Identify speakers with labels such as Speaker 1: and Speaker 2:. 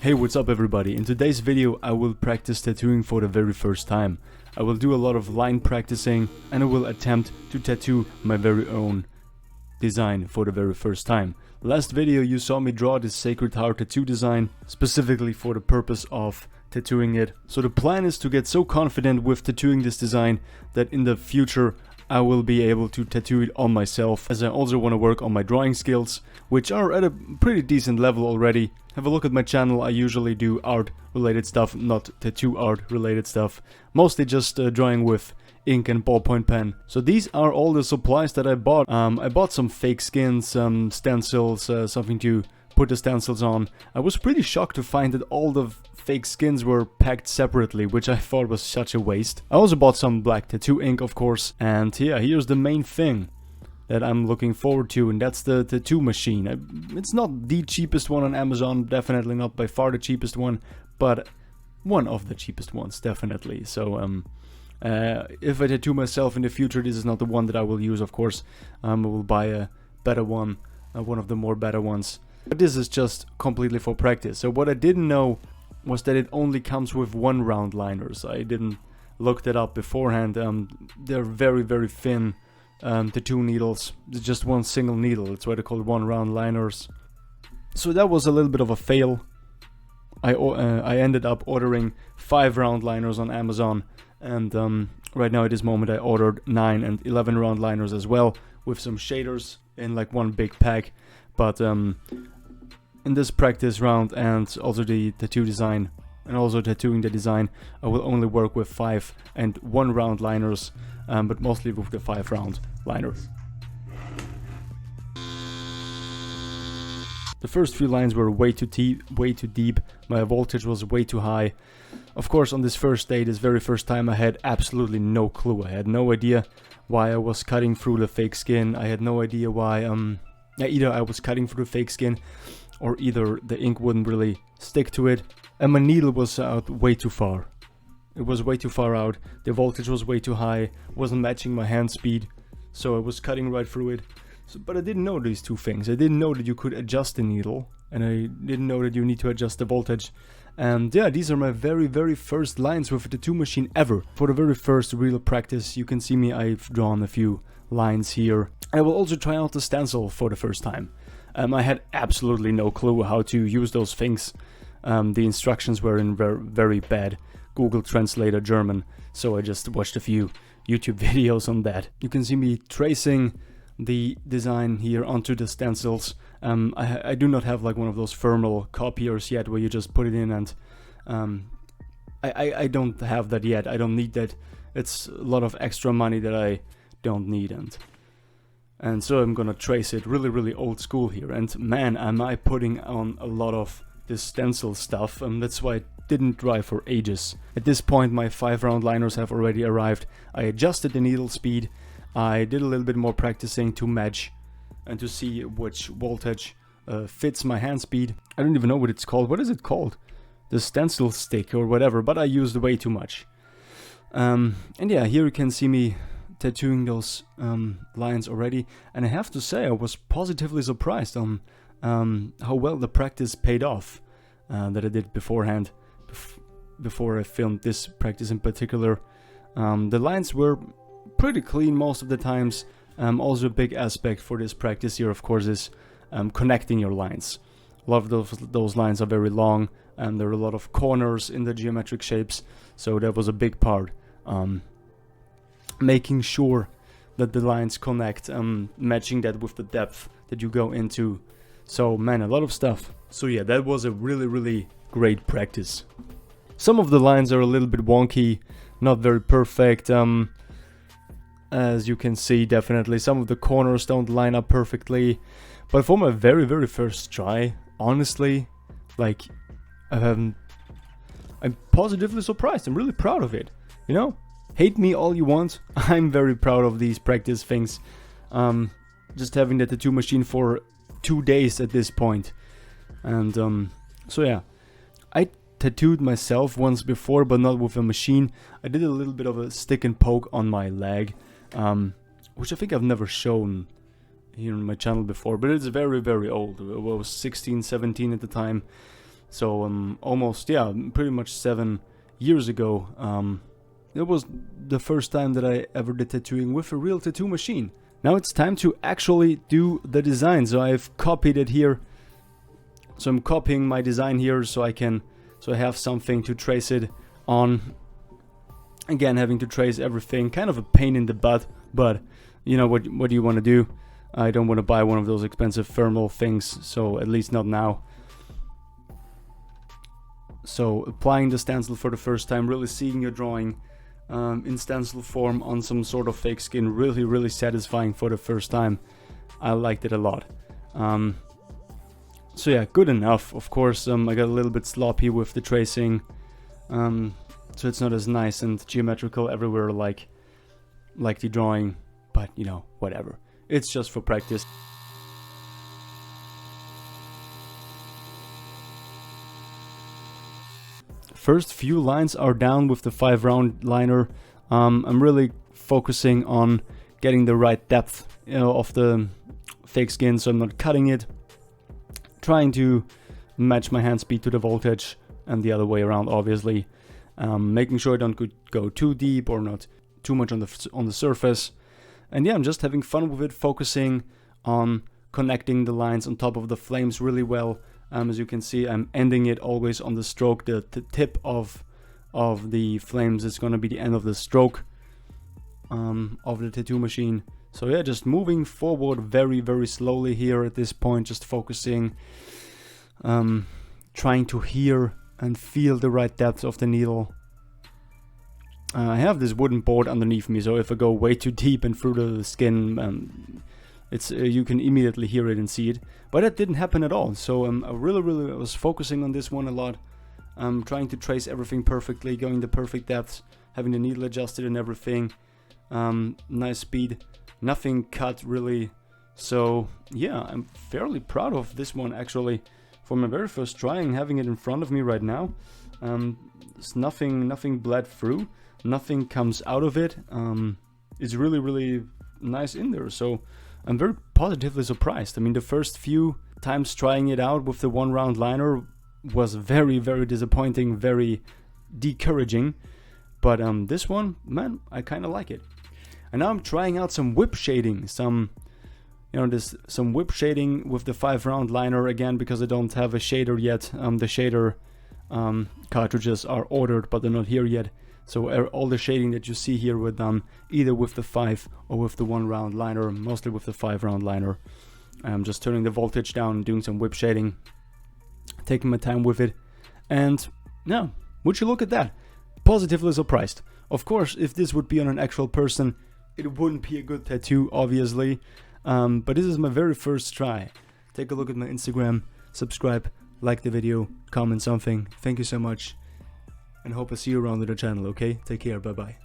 Speaker 1: Hey, what's up everybody? In today's video I will practice tattooing for the very first time. I will do a lot of line practicing and I will attempt to tattoo my very own design for the very first time. Last video you saw me draw this Sacred Heart tattoo design specifically for the purpose of tattooing it. So the plan is to get so confident with tattooing this design that in the future I will be able to tattoo it on myself, as I also want to work on my drawing skills, which are at a pretty decent level already. Have a look at my channel, I usually do art related stuff, not tattoo art related stuff. Mostly just drawing with ink and ballpoint pen. So these are all the supplies that I bought. I bought some fake skins, some stencils, something to put the stencils on. I was pretty shocked to find that all the fake skins were packed separately, which I thought was such a waste. I also bought some black tattoo ink, of course, and yeah, here's the main thing that I'm looking forward to, and that's the tattoo machine. It's not the cheapest one on Amazon, definitely not by far the cheapest one, but one of the cheapest ones, definitely. So if I tattoo myself in the future, this is not the one that I will use, of course. I will buy a better one, one of the more better ones. But this is just completely for practice. So what I didn't know was that it only comes with one round liners. I didn't look that up beforehand. They're very, very thin tattoo needles. It's just one single needle. That's why they're called one round liners. So that was a little bit of a fail. I ended up ordering 5 round liners on Amazon, and right now at this moment I ordered 9 and 11 round liners as well, with some shaders in like one big pack. But in this practice round and also the tattoo design and also tattooing the design, I will only work with 5 and 1 round liners, but mostly with the 5 round liners. The first few lines were way too deep, my voltage was way too high. Of course, on this first day, this very first time, I had absolutely no clue. I had no idea why I was cutting through the fake skin. I had no idea why either I was cutting through the fake skin or either the ink wouldn't really stick to it, and my needle was out way too far. It was way too far out, the voltage was way too high, wasn't matching my hand speed, so I was cutting right through it. But I didn't know these two things. I didn't know that you could adjust the needle, and I didn't know that you need to adjust the voltage. And yeah, these are my very, very first lines with a tattoo machine ever. For the very first real practice, you can see me, I've drawn a few lines here. I will also try out the stencil for the first time. I had absolutely no clue how to use those things. The instructions were in very bad Google Translator German, so I just watched a few YouTube videos on that. You can see me tracing the design here onto the stencils. I do not have like one of those thermal copiers yet where you just put it in, and I don't have that yet. I don't need that. It's a lot of extra money that I don't need, and so I'm gonna trace it really old school here. And man, am I putting on a lot of this stencil stuff, and that's why it didn't dry for ages. At this point my 5 round liners have already arrived. I adjusted the needle speed. I did a little bit more practicing to match and to see which voltage fits my hand speed. I don't even know what it's called. What is it called? The stencil stick or whatever, but I used way too much. And yeah, here you can see me tattooing those lines already, and I have to say I was positively surprised on how well the practice paid off that I did beforehand, before I filmed this practice in particular. The lines were pretty clean most of the times. Also a big aspect for this practice here, of course, is connecting your lines. A lot of those lines are very long, and there are a lot of corners in the geometric shapes, so that was a big part. Making sure that the lines connect, matching that with the depth that you go into. So man, a lot of stuff. So yeah, that was a really great practice. Some of the lines are a little bit wonky, not very perfect. As you can see, definitely some of the corners don't line up perfectly. But for my very first try, honestly, like, I'm positively surprised. I'm really proud of it, you know? Hate me all you want, I'm very proud of these practice things. Just having the tattoo machine for 2 days at this point. And so yeah, I tattooed myself once before, but not with a machine. I did a little bit of a stick and poke on my leg, which I think I've never shown here on my channel before, but it's very old. I was 16, 17 at the time. So almost, yeah, pretty much 7 years ago. It was the first time that I ever did tattooing with a real tattoo machine. Now it's time to actually do the design. So I've copied it here. So I'm copying my design here so I have something to trace it on. Again, having to trace everything, kind of a pain in the butt, but you know what do you want to do? I don't want to buy one of those expensive thermal things, so at least not now. So applying the stencil for the first time, really seeing your drawing in stencil form on some sort of fake skin, really satisfying for the first time. I liked it a lot. So yeah, good enough. Of course, I got a little bit sloppy with the tracing, so it's not as nice and geometrical everywhere like the drawing, but you know, whatever. It's just for practice. First few lines are down with the 5-round liner. I'm really focusing on getting the right depth, you know, of the fake skin, so I'm not cutting it. Trying to match my hand speed to the voltage and the other way around, obviously. Making sure I don't go too deep or not too much on the surface. And yeah, I'm just having fun with it, focusing on connecting the lines on top of the flames really well. As you can see, I'm ending it always on the stroke. The tip of the flames is going to be the end of the stroke of the tattoo machine. So yeah, just moving forward very slowly here at this point, just focusing, trying to hear and feel the right depth of the needle. I have this wooden board underneath me, so if I go way too deep and through the skin, it's you can immediately hear it and see it. But that didn't happen at all. So I really was focusing on this one a lot. Trying to trace everything perfectly, going the perfect depths, having the needle adjusted and everything. Nice speed, nothing cut really. So yeah, I'm fairly proud of this one actually. For my very first try, and having it in front of me right now, there's nothing bled through, nothing comes out of it. It's really nice in there. So I'm very positively surprised. I mean, the first few times trying it out with the 1-round liner was very disappointing, very discouraging. But this one, man, I kind of like it. And now I'm trying out some whip shading, some whip shading with the 5-round liner again, because I don't have a shader yet. The shader cartridges are ordered, but they're not here yet. So all the shading that you see here were done either with the 5 or with the 1-round liner, mostly with the 5-round liner. I'm just turning the voltage down and doing some whip shading, taking my time with it. And yeah, would you look at that? Positively surprised. Of course, if this would be on an actual person, it wouldn't be a good tattoo, obviously. But this is my very first try. Take a look at my Instagram, subscribe, like the video, comment something. Thank you so much, and hope I see you around on the channel, okay? Take care, bye bye.